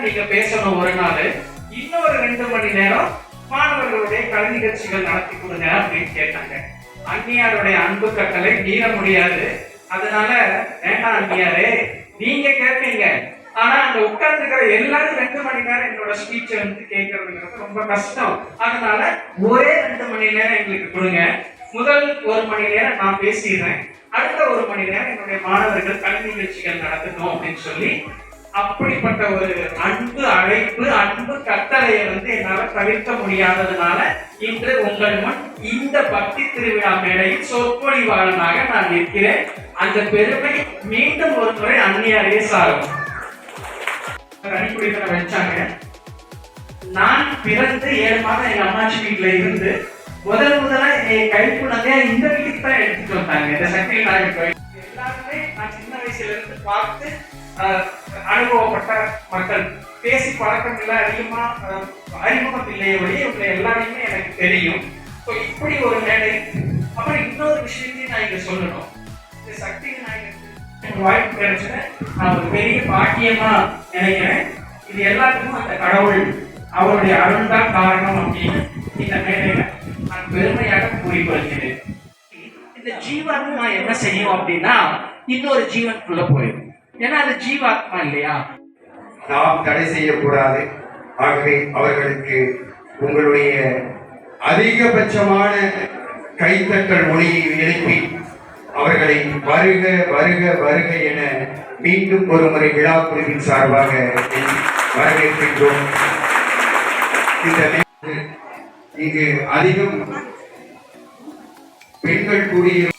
நீங்க பேசணும் ஒரு நாள், இன்னொரு 2 மணி நேரம் மாணவர்களுடைய கலை நிகழ்ச்சிகள் நடத்தி கொடுங்க அப்படின்னு கேட்டாங்க. அந்நியாருடைய அன்பு கட்டளை மீற முடியாது. அதனால வேண்டாம் அந்நியாரே, நீங்க கேட்பீங்க, ஆனா அங்க உட்கார்ந்துக்கிற எல்லாரும் 2 மணி நேரம் என்னோட ஸ்பீச்சை கேட்கறதுங்கிறது ரொம்ப கஷ்டம். அதனால ஒரே 2 மணி நேரம் எங்களுக்கு கொடுங்க. முதல் 1 மணி நேரம் நான் பேசிடுறேன், அடுத்த 1 மணி நேரம் என்னுடைய மாணவர்கள் கலை நிகழ்ச்சிகள் நடத்தணும் அப்படின்னு சொல்லி அப்படிப்பட்ட ஒரு அன்பு அழைப்பு, அன்பு கட்டளையை என்னால தவிர்க்க முடியாததுனால இன்று உங்கள் முன் இந்த பக்தி திருவிழா மேடையில் சொற்பொழிவாளனாக நான் இருக்கிறேன். அந்த பெருமை மீண்டும் ஒரு முறை அந்நியாரே சாரும். கணிக்குடித்தனை வச்சாங்க. நான் பிறந்து 7 மாதம் எங்க அம்மாச்சி வீட்டுல இருந்து முதலா என் கைக்குழந்தையா இந்த வீட்டுக்கு தான் எடுத்துட்டு வந்தாங்க. இந்த சக்தி நாயகர் கோயில் எல்லாருமே நான் சின்ன வயசுல இருந்து பார்த்து அனுபவப்பட்ட மக்கள். பேசி பழக்கம் இல்லை, அதிகமா அறிமுகம் இல்லையே வழி இவங்க எல்லாரையுமே எனக்கு தெரியும். இப்படி ஒரு மேடை. அப்புறம் இன்னொரு விஷயத்தையும் நான் இங்க சொல்லணும். இந்த சக்தி நாயகருக்கு வாய்ப்பு கிடைச்சத நான் ஒரு பெரிய பாக்கியமா நினைக்கிறேன். இது எல்லாத்துக்கும் அந்த கடவுள் அவருடைய அருள் தான் காரணம் அப்படின்னு இந்த மேடையில நான் பெருமையாக கூறிக்கொள்கிறேன். இந்த ஜீவாத்மா என்ன செய்யும் அப்படின்னா இன்னொரு ஜீவனுக்குள்ள போயிடும். ஏன்னா அது ஜீவாத்மா இல்லையா? நாம் தடை செய்யக்கூடாது. ஆகவே அவர்களுக்கு உங்களுடைய அதிகபட்சமான கைத்தட்டல் மொழியை எழுப்பி அவர்களை வருக வருக வருக என மீண்டும் ஒரு முறை விழா குழுவின் சார்பாக வரவேற்கின்றோம். இங்கு அதிகம் பெண்கள் கூடிய